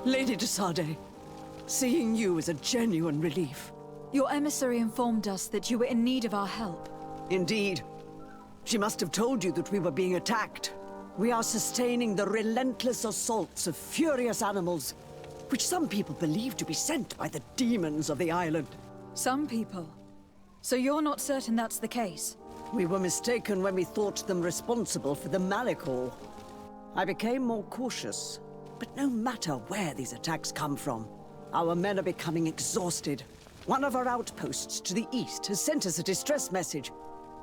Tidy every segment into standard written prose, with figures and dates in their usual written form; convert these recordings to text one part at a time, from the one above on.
Lady de Sade, seeing you is a genuine relief. Your emissary informed us that you were in need of our help. Indeed. She must have told you that we were being attacked. We are sustaining the relentless assaults of furious animals, which some people believe to be sent by the demons of the island. Some people? So you're not certain that's the case? We were mistaken when we thought them responsible for the Malikor. I became more cautious. But no matter where these attacks come from, our men are becoming exhausted. One of our outposts to the east has sent us a distress message.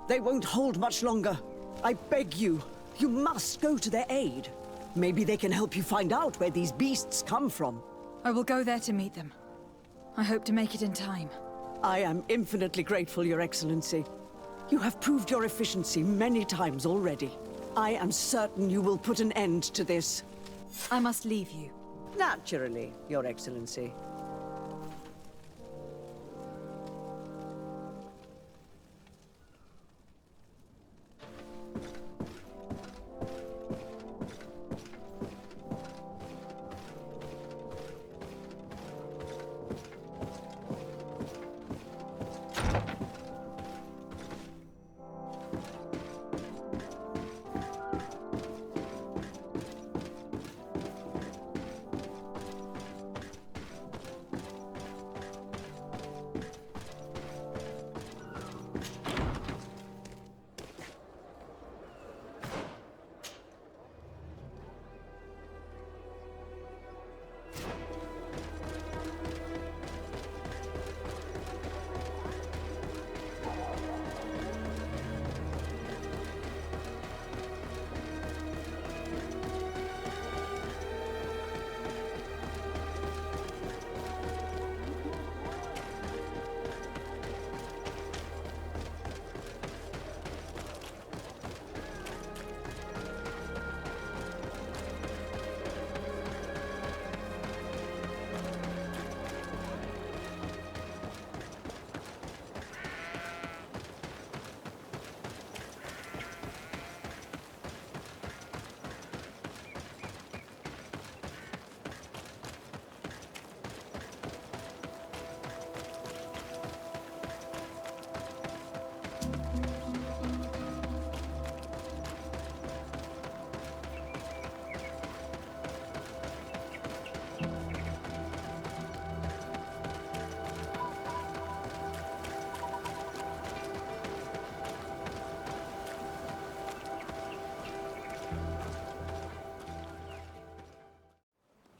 They won't hold much longer. I beg you, you must go to their aid. Maybe they can help you find out where these beasts come from. I will go there to meet them. I hope to make it in time. I am infinitely grateful, Your Excellency. You have proved your efficiency many times already. I am certain you will put an end to this. I must leave you. Naturally, Your Excellency.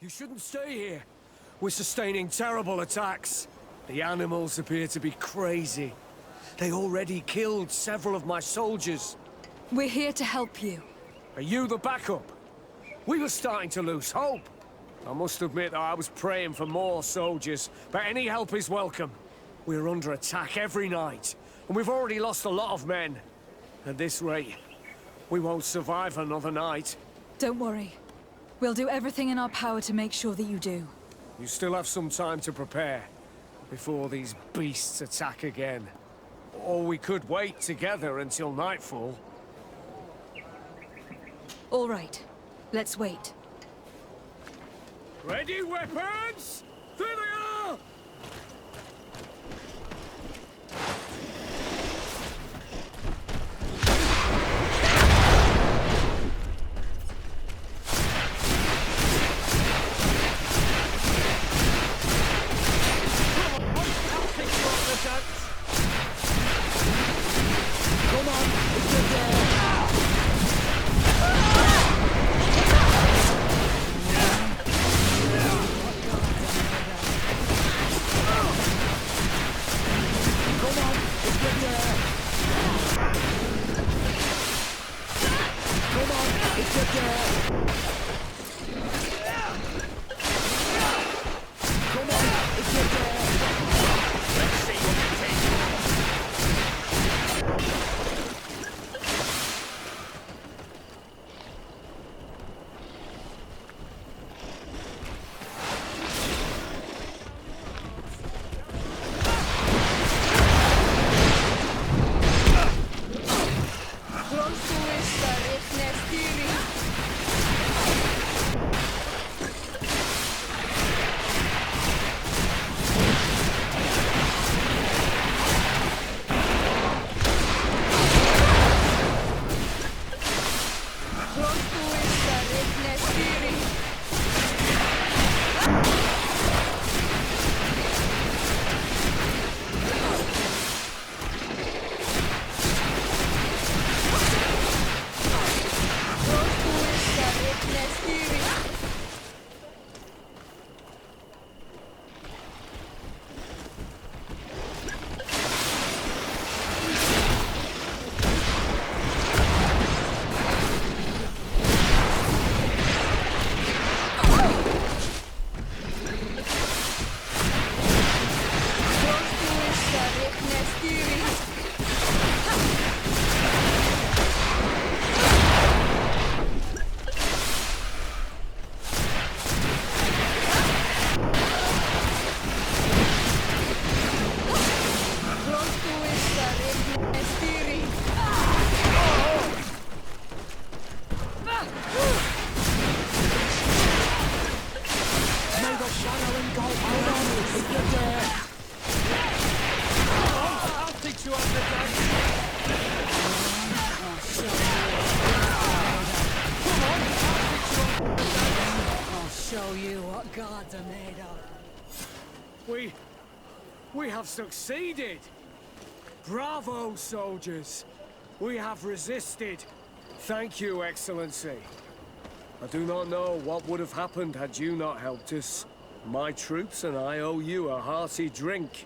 You shouldn't stay here. We're sustaining terrible attacks. The animals appear to be crazy. They already killed several of my soldiers. We're here to help you. Are you the backup? We were starting to lose hope. I must admit that I was praying for more soldiers, but any help is welcome. We're under attack every night, and we've already lost a lot of men. At this rate, we won't survive another night. Don't worry. We'll do everything in our power to make sure that you do. You still have some time to prepare, before these beasts attack again. Or we could wait together until nightfall. All right. Let's wait. Ready, weapons? There they are! Come on, it's your day. show you what gods are made of. We have succeeded! Bravo, soldiers! We have resisted. Thank you, Excellency. I do not know what would have happened had you not helped us. My troops and I owe you a hearty drink.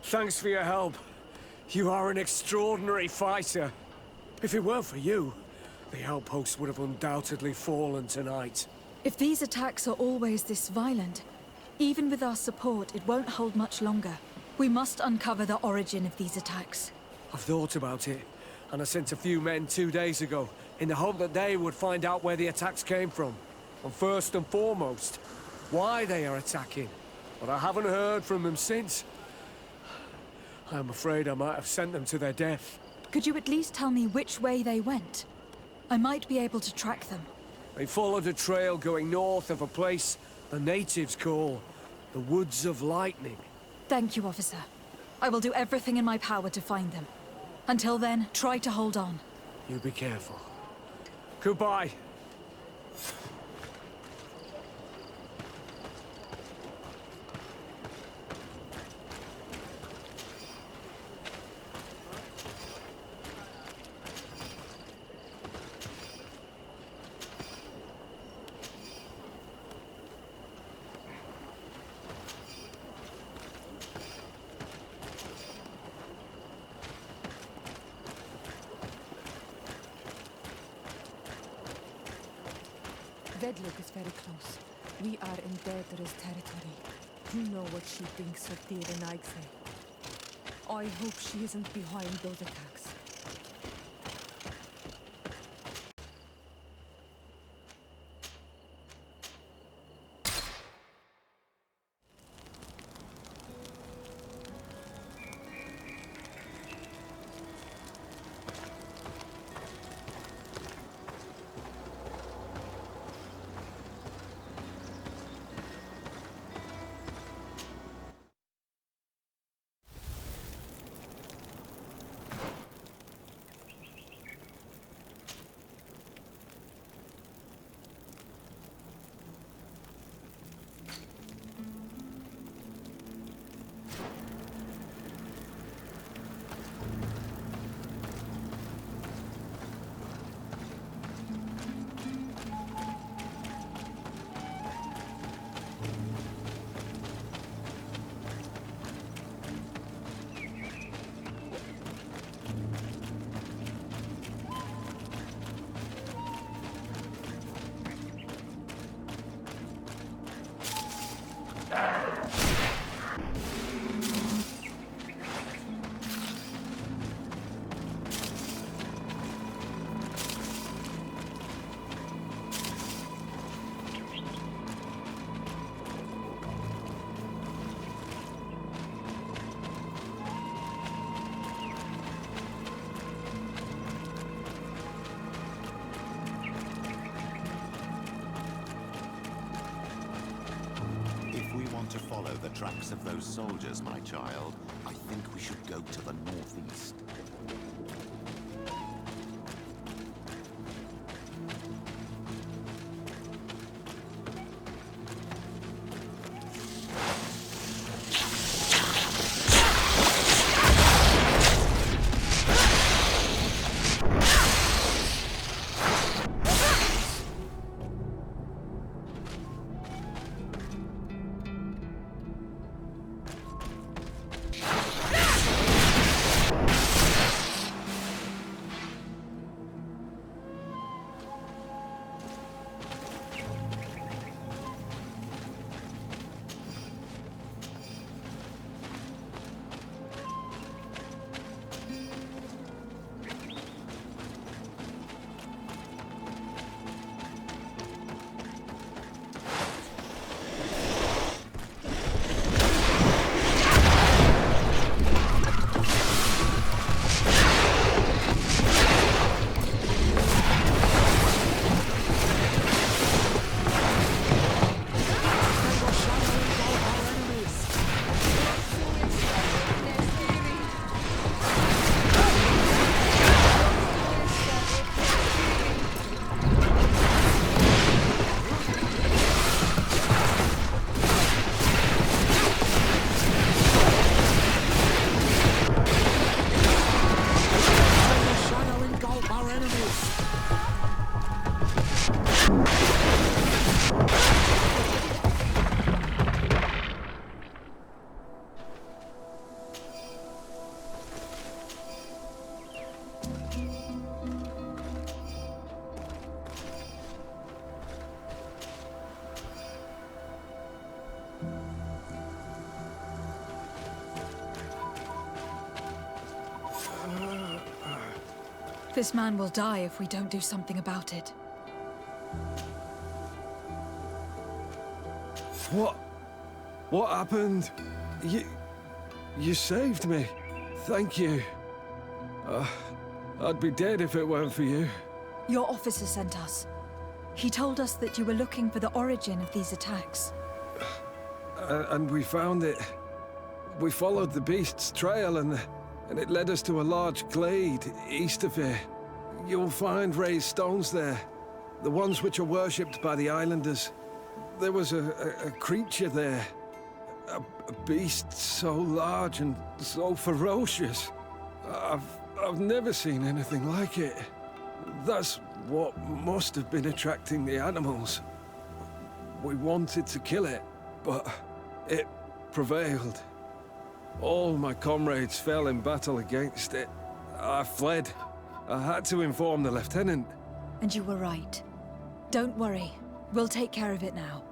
Thanks for your help. You are an extraordinary fighter. If it weren't for you, the outpost would have undoubtedly fallen tonight. If these attacks are always this violent, even with our support, it won't hold much longer. We must uncover the origin of these attacks. I've thought about it, and I sent a few men 2 days ago, in the hope that they would find out where the attacks came from. And first and foremost, why they are attacking. But I haven't heard from them since. I'm afraid I might have sent them to their death. Could you at least tell me which way they went? I might be able to track them. They followed a trail going north of a place the natives call the Woods of Lightning. Thank you, officer. I will do everything in my power to find them. Until then, try to hold on. You be careful. Goodbye. Vedlook is very close. We are in Deirdre's territory. You know what she thinks of Tyr and Aigse. I hope she isn't behind those attacks. To follow the tracks of those soldiers, my child, I think we should go to the northeast. This man will die if we don't do something about it. What? What happened? You saved me. Thank you. I'd be dead if it weren't for you. Your officer sent us. He told us that you were looking for the origin of these attacks. And we found it. We followed the beast's trail and it led us to a large glade east of here. You'll find raised stones there. The ones which are worshipped by the islanders. There was a creature there. A beast so large and so ferocious. I've never seen anything like it. That's what must have been attracting the animals. We wanted to kill it, but it prevailed. All my comrades fell in battle against it. I fled. I had to inform the lieutenant. And you were right. Don't worry. We'll take care of it now.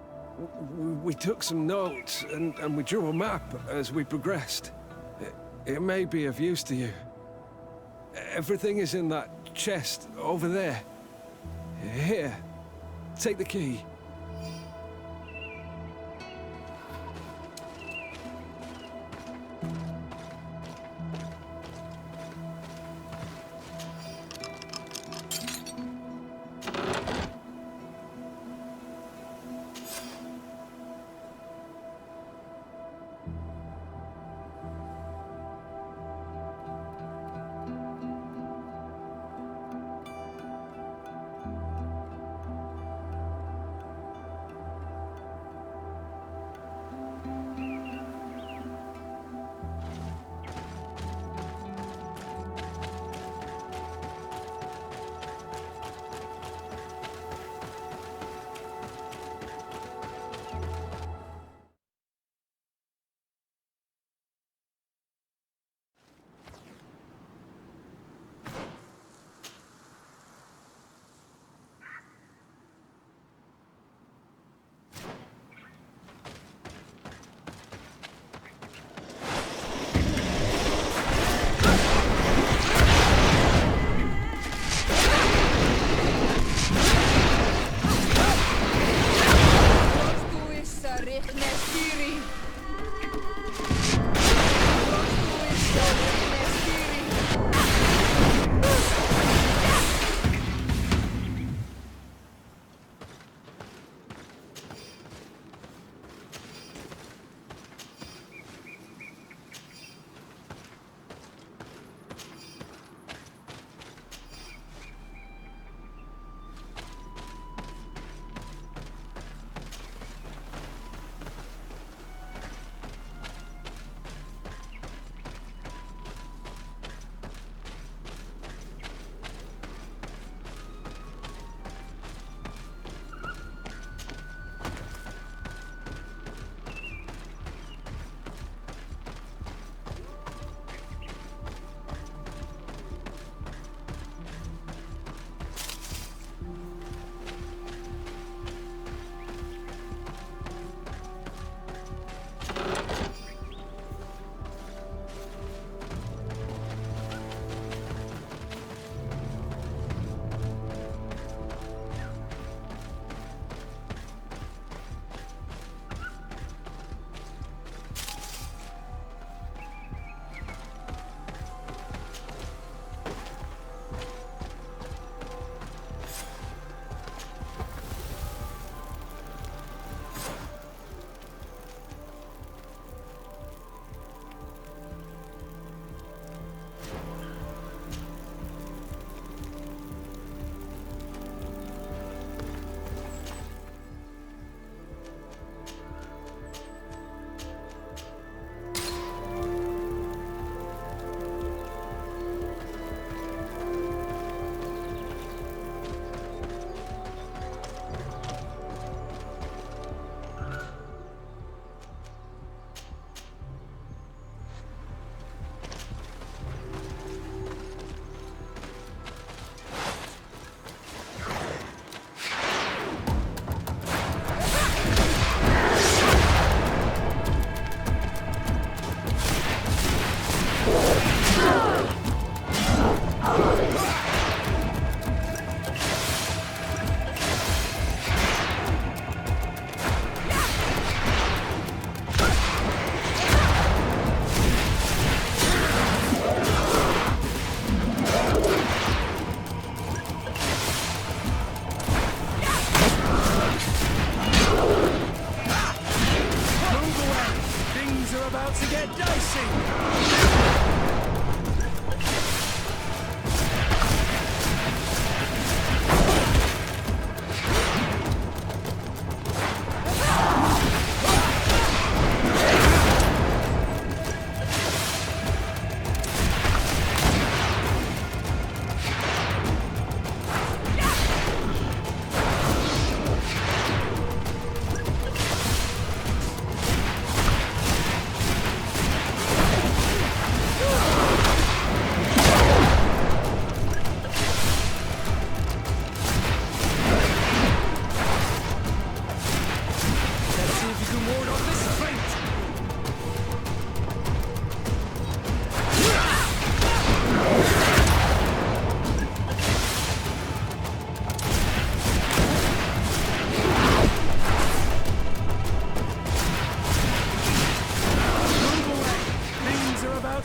We took some notes and we drew a map as we progressed. It may be of use to you. Everything is in that chest over there. Here, take the key. get dicey!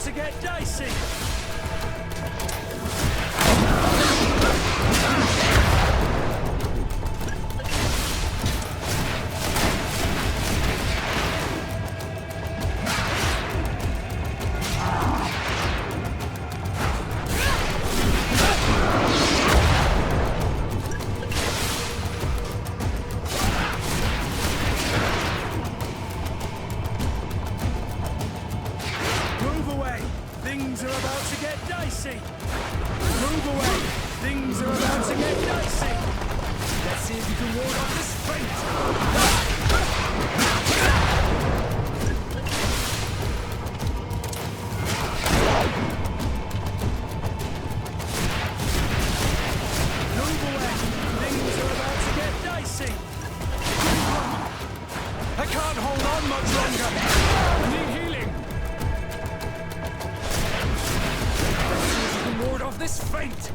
To get dicey! Things are about to get dicey! Move away! Things are about to get dicey! Let's see if you can ward off this feint! Move away! Things are about to get dicey! I can't hold on much longer! I need healing! Ward off this feint!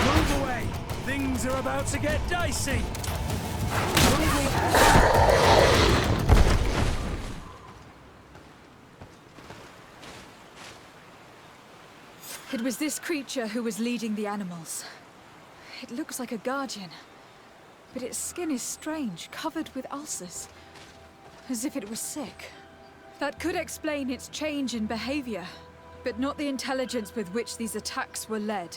Move away! Things are about to get dicey! It was this creature who was leading the animals. It looks like a guardian, but its skin is strange, covered with ulcers, as if it was sick. That could explain its change in behavior, but not the intelligence with which these attacks were led.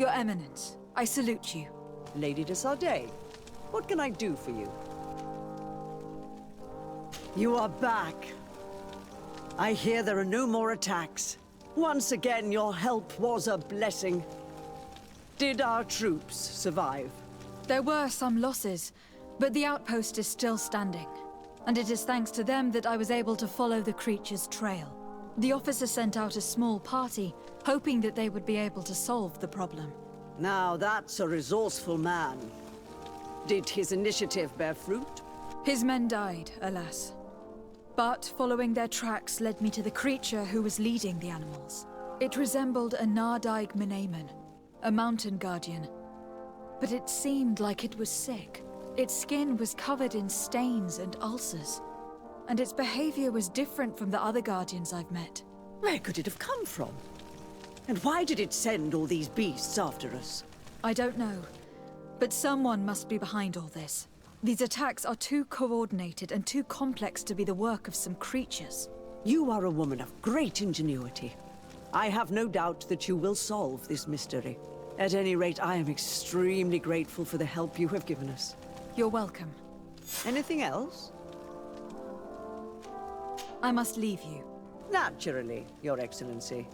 Your Eminence, I salute you. Lady de Sardet, what can I do for you? You are back. I hear there are no more attacks. Once again, your help was a blessing. Did our troops survive? There were some losses, but the outpost is still standing. And it is thanks to them that I was able to follow the creature's trail. The officer sent out a small party, hoping that they would be able to solve the problem. Now that's a resourceful man. Did his initiative bear fruit? His men died, alas. But following their tracks led me to the creature who was leading the animals. It resembled a Nardaig Menaemon, a mountain guardian. But it seemed like it was sick. Its skin was covered in stains and ulcers. And its behavior was different from the other guardians I've met. Where could it have come from? And why did it send all these beasts after us? I don't know. But someone must be behind all this. These attacks are too coordinated and too complex to be the work of some creatures. You are a woman of great ingenuity. I have no doubt that you will solve this mystery. At any rate, I am extremely grateful for the help you have given us. You're welcome. Anything else? I must leave you. Naturally, Your Excellency.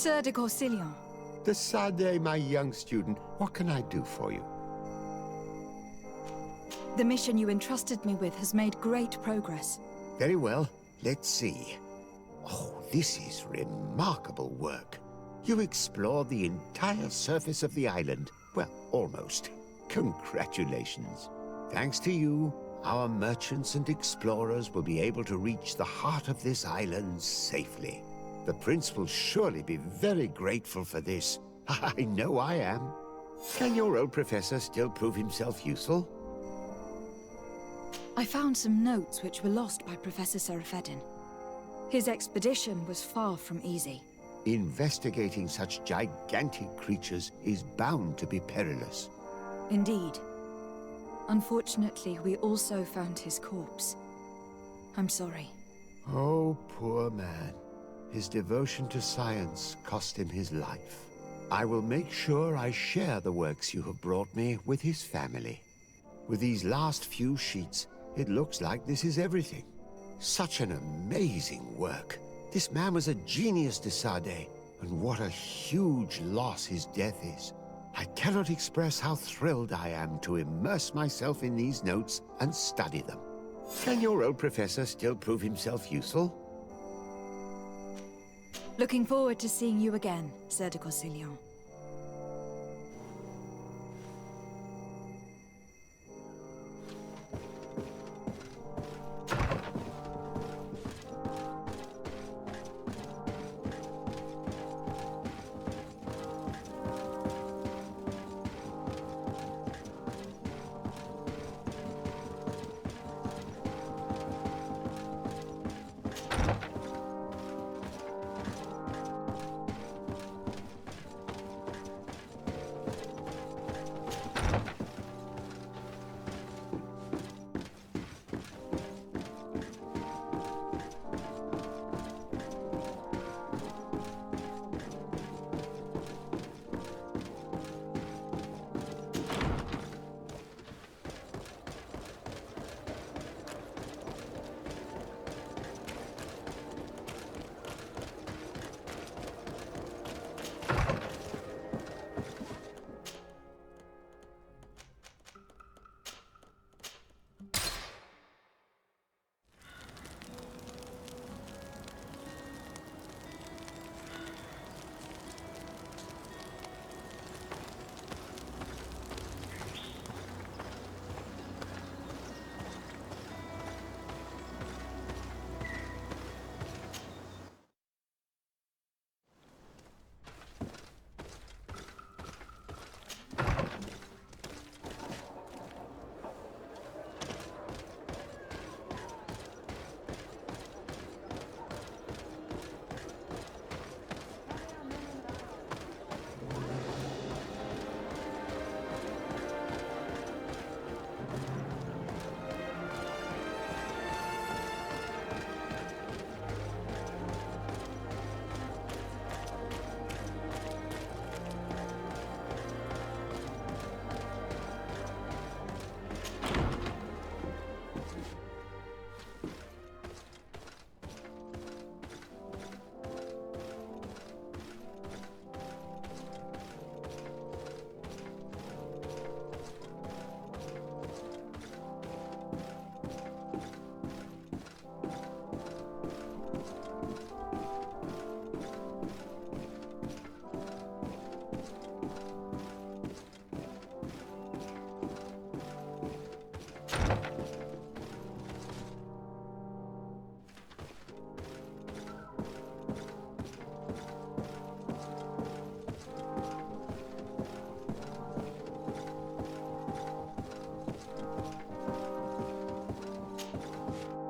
Sir de Corsilion. De Sardet, my young student, what can I do for you? The mission you entrusted me with has made great progress. Very well. Let's see. Oh, this is remarkable work. You explored the entire surface of the island. Well, almost. Congratulations. Thanks to you, our merchants and explorers will be able to reach the heart of this island safely. The prince will surely be very grateful for this. I know I am. Can your old professor still prove himself useful? I found some notes which were lost by Professor Serafedin. His expedition was far from easy. Investigating such gigantic creatures is bound to be perilous. Indeed. Unfortunately, we also found his corpse. I'm sorry. Oh, poor man. His devotion to science cost him his life. I will make sure I share the works you have brought me with his family. With these last few sheets, it looks like this is everything. Such an amazing work. This man was a genius, de Sade, and what a huge loss his death is. I cannot express how thrilled I am to immerse myself in these notes and study them. Can your old professor still prove himself useful? Looking forward to seeing you again, Sir de Corsillon.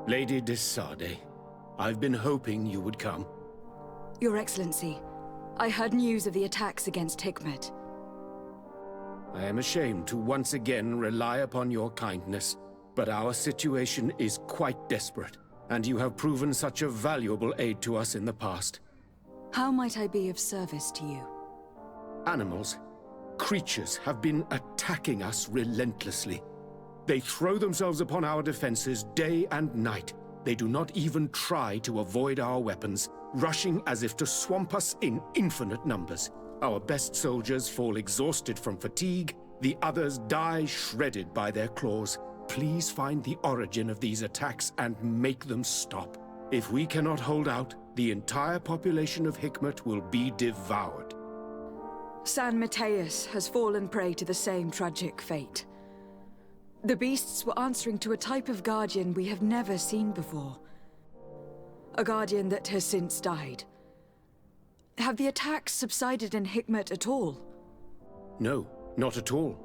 Lady de Sade, I've been hoping you would come. Your Excellency, I heard news of the attacks against Hickmet. I am ashamed to once again rely upon your kindness, but our situation is quite desperate, and you have proven such a valuable aid to us in the past. How might I be of service to you? Animals, creatures have been attacking us relentlessly. They throw themselves upon our defenses day and night. They do not even try to avoid our weapons, rushing as if to swamp us in infinite numbers. Our best soldiers fall exhausted from fatigue, the others die shredded by their claws. Please find the origin of these attacks and make them stop. If we cannot hold out, the entire population of Hickmet will be devoured. San Matheus has fallen prey to the same tragic fate. The beasts were answering to a type of guardian we have never seen before. A guardian that has since died. Have the attacks subsided in Hickmet at all? No, not at all.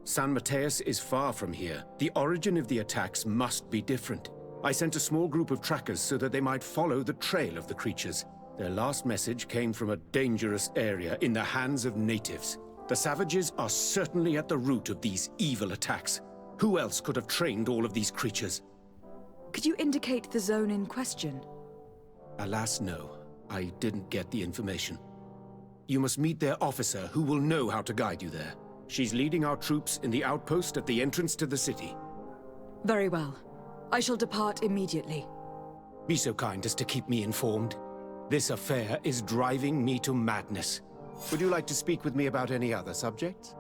San Matheus is far from here. The origin of the attacks must be different. I sent a small group of trackers so that they might follow the trail of the creatures. Their last message came from a dangerous area in the hands of natives. The savages are certainly at the root of these evil attacks. Who else could have trained all of these creatures? Could you indicate the zone in question? Alas, no. I didn't get the information. You must meet their officer, who will know how to guide you there. She's leading our troops in the outpost at the entrance to the city. Very well. I shall depart immediately. Be so kind as to keep me informed. This affair is driving me to madness. Would you like to speak with me about any other subjects?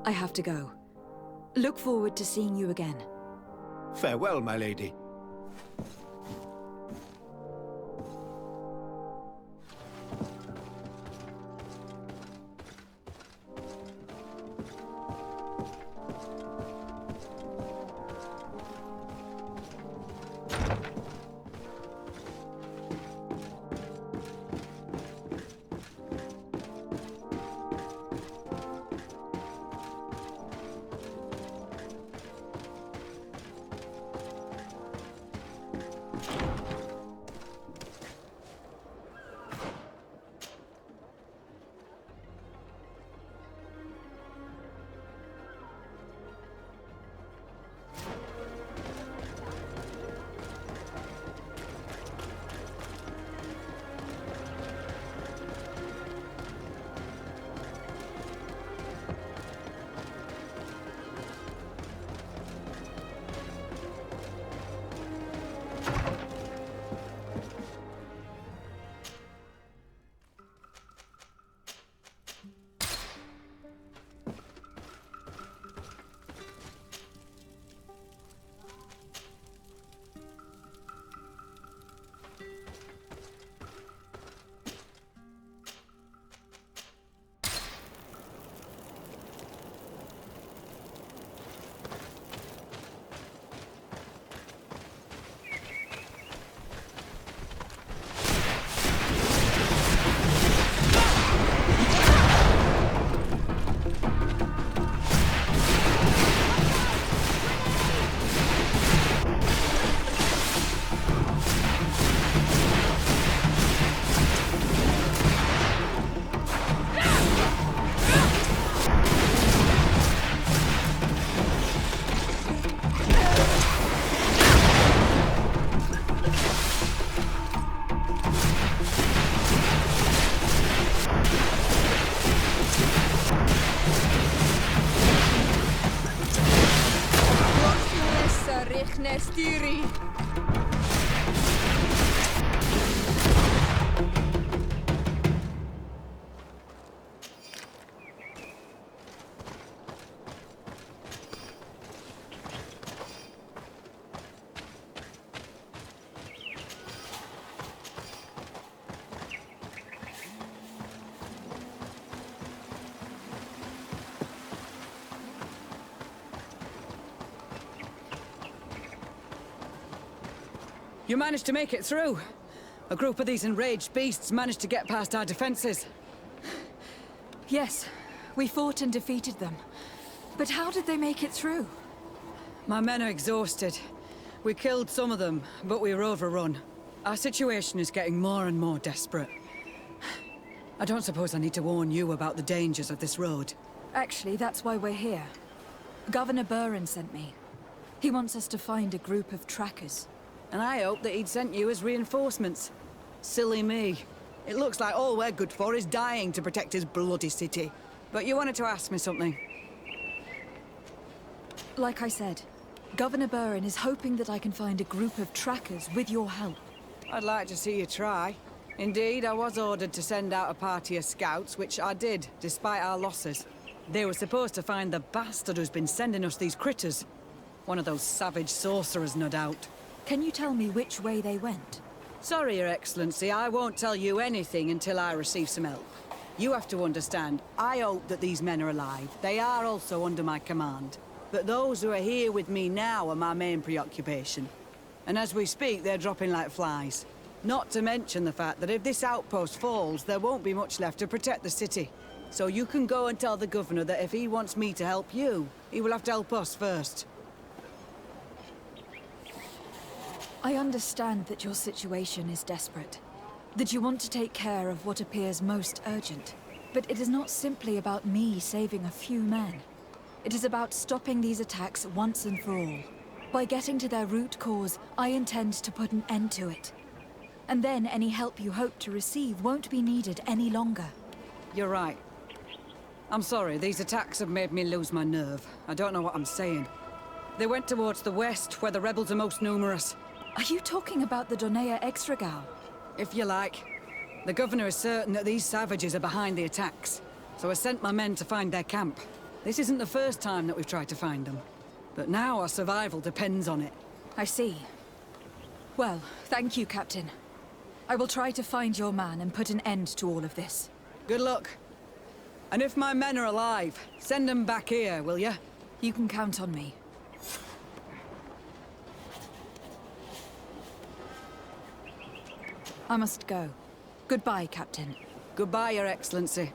I have to go. Look forward to seeing you again. Farewell, my lady. You managed to make it through. A group of these enraged beasts managed to get past our defenses. Yes, we fought and defeated them. But how did they make it through? My men are exhausted. We killed some of them, but we were overrun. Our situation is getting more and more desperate. I don't suppose I need to warn you about the dangers of this road. Actually, that's why we're here. Governor Buren sent me. He wants us to find a group of trackers. And I hope that he'd sent you as reinforcements. Silly me. It looks like all we're good for is dying to protect his bloody city. But you wanted to ask me something. Like I said, Governor Buren is hoping that I can find a group of trackers with your help. I'd like to see you try. Indeed, I was ordered to send out a party of scouts, which I did, despite our losses. They were supposed to find the bastard who's been sending us these critters. One of those savage sorcerers, no doubt. Can you tell me which way they went? Sorry, Your Excellency, I won't tell you anything until I receive some help. You have to understand, I hope that these men are alive. They are also under my command. But those who are here with me now are my main preoccupation. And as we speak, they're dropping like flies. Not to mention the fact that if this outpost falls, there won't be much left to protect the city. So you can go and tell the governor that if he wants me to help you, he will have to help us first. I understand that your situation is desperate. That you want to take care of what appears most urgent. But it is not simply about me saving a few men. It is about stopping these attacks once and for all. By getting to their root cause, I intend to put an end to it. And then any help you hope to receive won't be needed any longer. You're right. I'm sorry, these attacks have made me lose my nerve. I don't know what I'm saying. They went towards the west, where the rebels are most numerous. Are you talking about the Donea Extragal? If you like. The governor is certain that these savages are behind the attacks, so I sent my men to find their camp. This isn't the first time that we've tried to find them, but now our survival depends on it. I see. Well, thank you, Captain. I will try to find your man and put an end to all of this. Good luck. And if my men are alive, send them back here, will you? You can count on me. I must go. Goodbye, Captain. Goodbye, Your Excellency.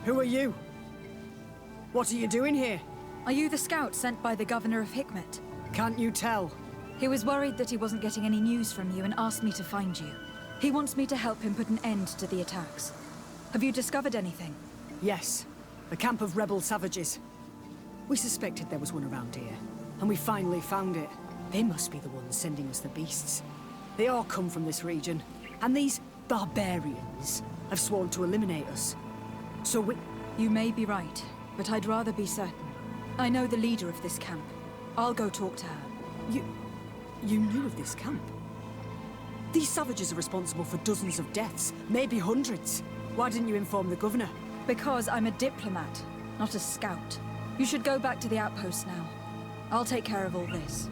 Who are you? What are you doing here? Are you the scout sent by the governor of Hickmet? Can't you tell? He was worried that he wasn't getting any news from you and asked me to find you. He wants me to help him put an end to the attacks. Have you discovered anything? Yes. A camp of rebel savages. We suspected there was one around here, and we finally found it. They must be the ones sending us the beasts. They all come from this region, and these barbarians have sworn to eliminate us. So we... You may be right. but I'd rather be certain. I know the leader of this camp. I'll go talk to her. You knew of this camp? These savages are responsible for dozens of deaths, maybe hundreds. Why didn't you inform the governor? Because I'm a diplomat, not a scout. You should go back to the outpost now. I'll take care of all this.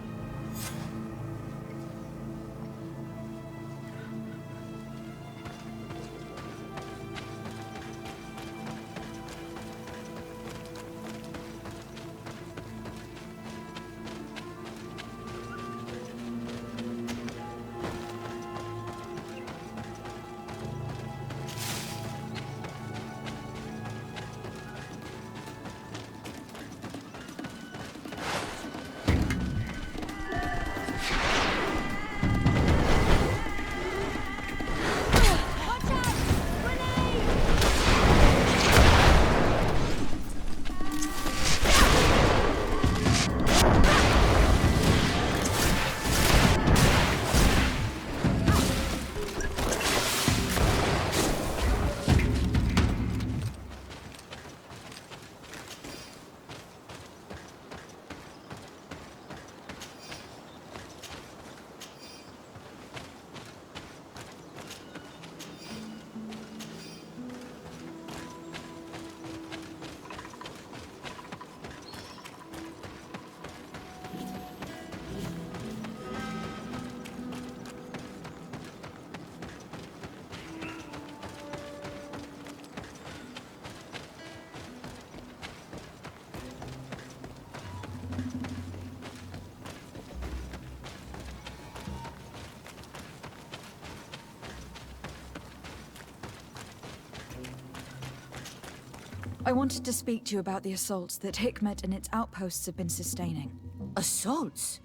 I wanted to speak to you about the assaults that Hickmet and its outposts have been sustaining. Assaults?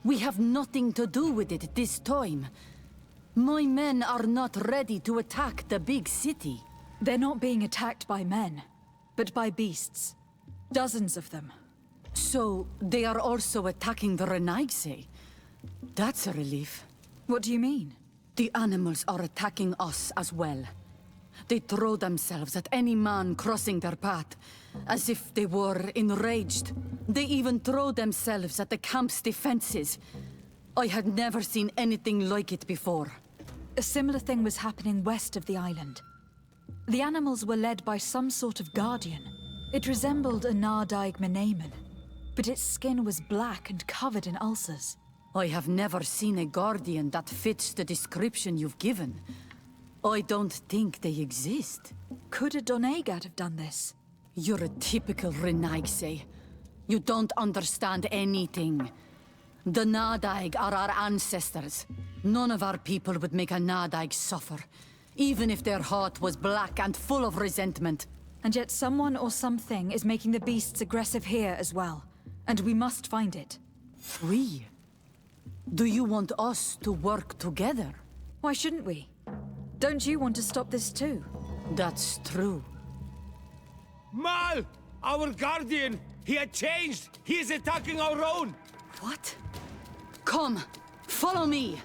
We have nothing to do with it this time. My men are not ready to attack the big city. They're not being attacked by men, but by beasts. Dozens of them. So, they are also attacking the Renaigse? That's a relief. What do you mean? The animals are attacking us as well. They throw themselves at any man crossing their path, as if they were enraged. They even throw themselves at the camp's defenses. I had never seen anything like it before. A similar thing was happening west of the island. The animals were led by some sort of guardian. It resembled a Nardaig Menemen, but its skin was black and covered in ulcers. I have never seen a guardian that fits the description you've given. I don't think they exist. Could a Doneigad have done this? You're a typical Renaigse. You don't understand anything. The Nardaig are our ancestors. None of our people would make a Nardaig suffer, even if their heart was black and full of resentment. And yet someone or something is making the beasts aggressive here as well. And we must find it. We? Do you want us to work together? Why shouldn't we? Don't you want to stop this too? That's true. Mal! Our guardian! He had changed! He is attacking our own! What? Come, follow me!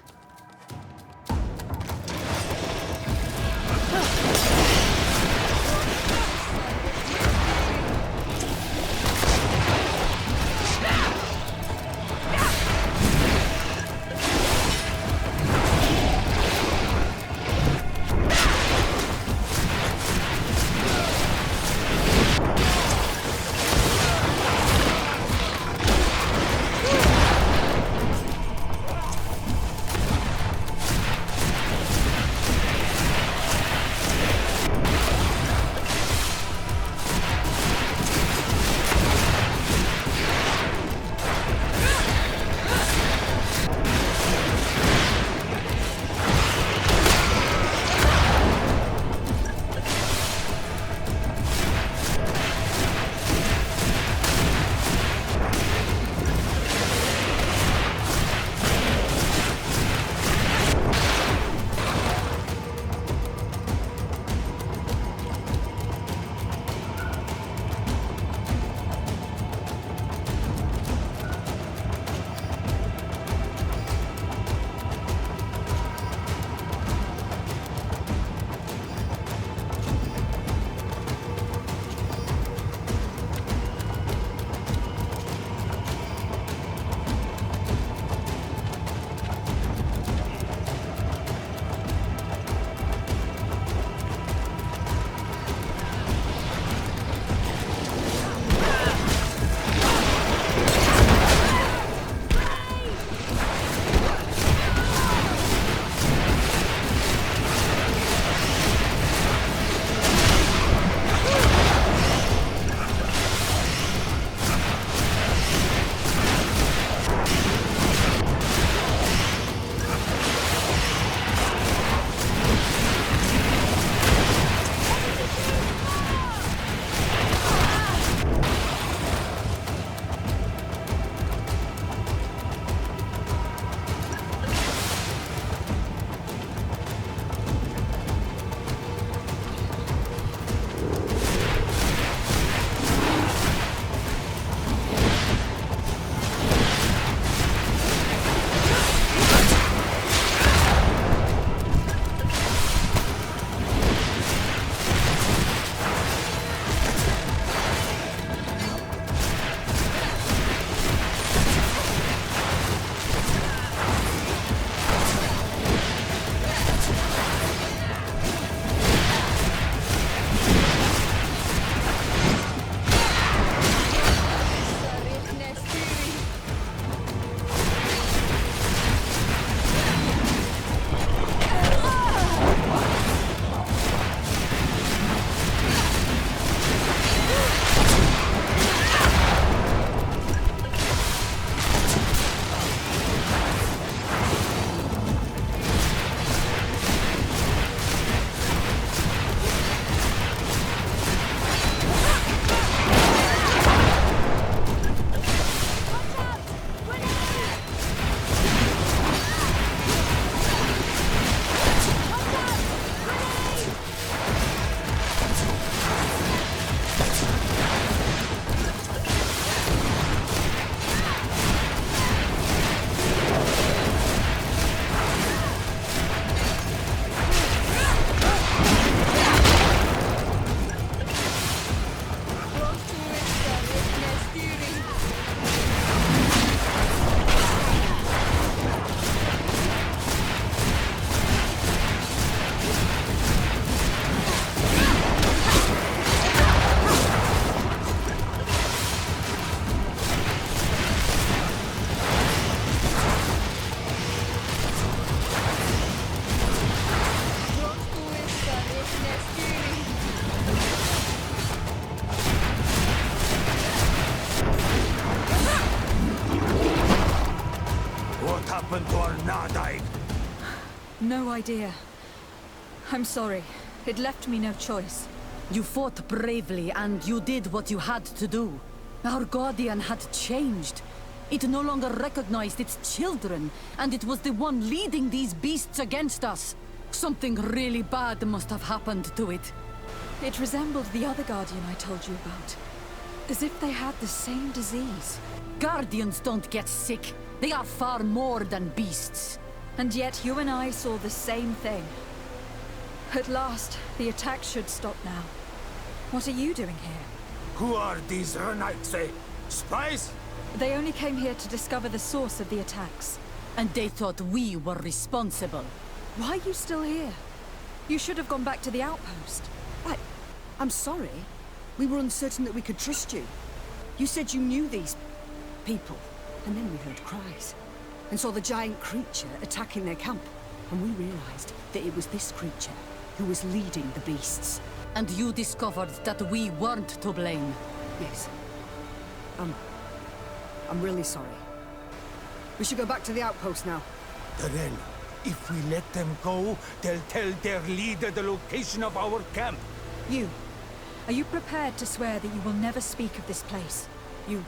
No idea. I'm sorry. It left me no choice. You fought bravely, and you did what you had to do. Our Guardian had changed. It no longer recognized its children, and it was the one leading these beasts against us. Something really bad must have happened to it. It resembled the other Guardian I told you about. As if they had the same disease. Guardians don't get sick. They are far more than beasts. And yet you and I saw the same thing. At last, the attack should stop now. What are you doing here? Who are these Renaigse? Spies? They only came here to discover the source of the attacks. And they thought we were responsible. Why are you still here? You should have gone back to the outpost. I'm sorry. We were uncertain that we could trust you. You said you knew these people, and then we heard cries, and saw the giant creature attacking their camp. And we realized that it was this creature who was leading the beasts. And you discovered that we weren't to blame. Yes. I'm really sorry. We should go back to the outpost now. Darrell, if we let them go, they'll tell their leader the location of our camp. Are you prepared to swear that you will never speak of this place? You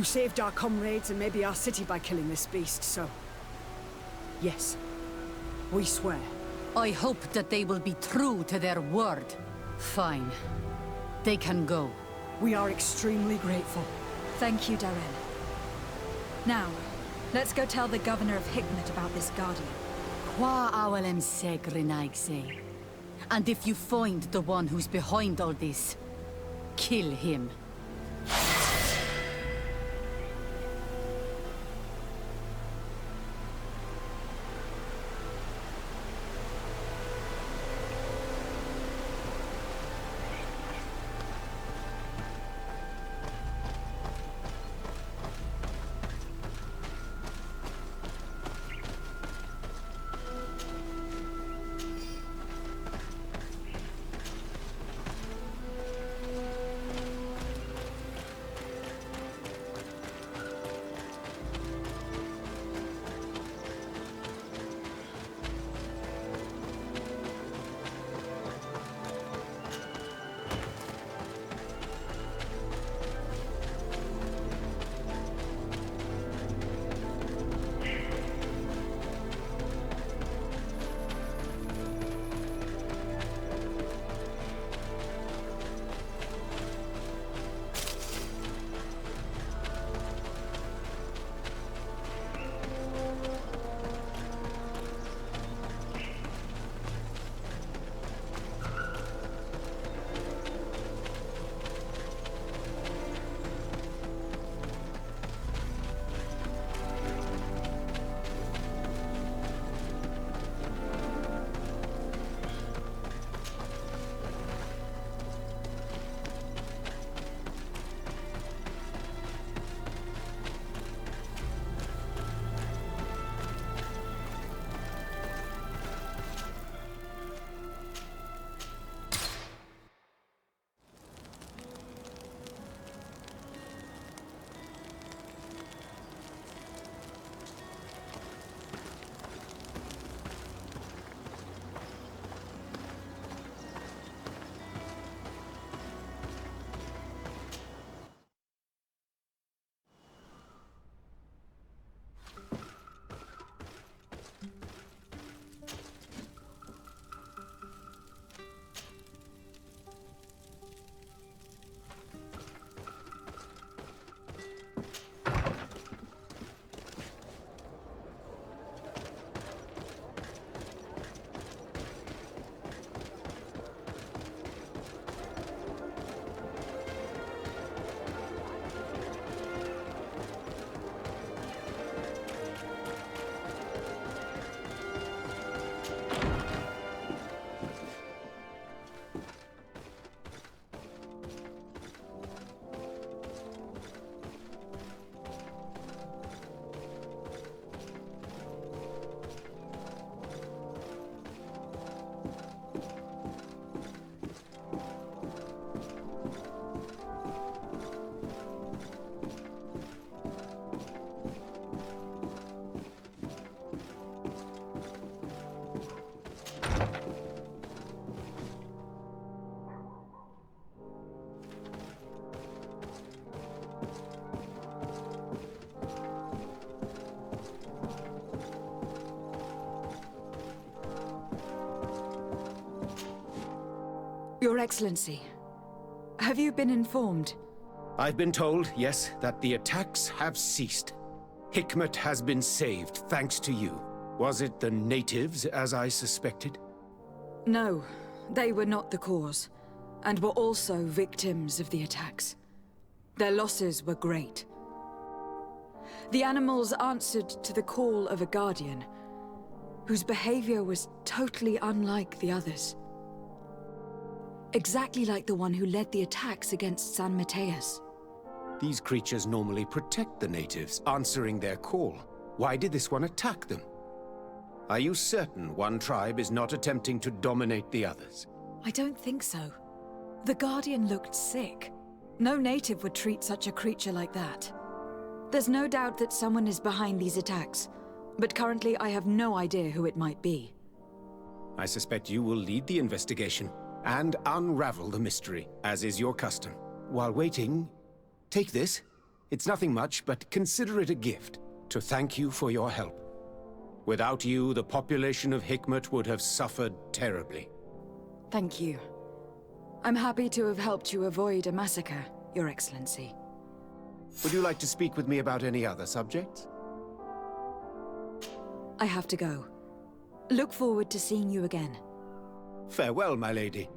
saved our comrades and maybe our city by killing this beast, so... Yes. We swear. I hope that they will be true to their word. Fine. They can go. We are extremely grateful. Thank you, Darrell. Now, let's go tell the governor of Hickmet about this Guardian. Qua awalem seg Renaigse. And if you find the one who's behind all this, kill him. Your Excellency, have you been informed? I've been told, yes, that the attacks have ceased. Hickmet has been saved, thanks to you. Was it the natives, as I suspected? No, they were not the cause, and were also victims of the attacks. Their losses were great. The animals answered to the call of a guardian, whose behavior was totally unlike the others. Exactly like the one who led the attacks against San Matheus. These creatures normally protect the natives, answering their call. Why did this one attack them? Are you certain one tribe is not attempting to dominate the others? I don't think so. The Guardian looked sick. No native would treat such a creature like that. There's no doubt that someone is behind these attacks, but currently I have no idea who it might be. I suspect you will lead the investigation and unravel the mystery, as is your custom. While waiting, take this. It's nothing much, but consider it a gift to thank you for your help. Without you, the population of Hickmet would have suffered terribly. Thank you. I'm happy to have helped you avoid a massacre, Your Excellency. Would you like to speak with me about any other subjects? I have to go. Look forward to seeing you again. Farewell, my lady.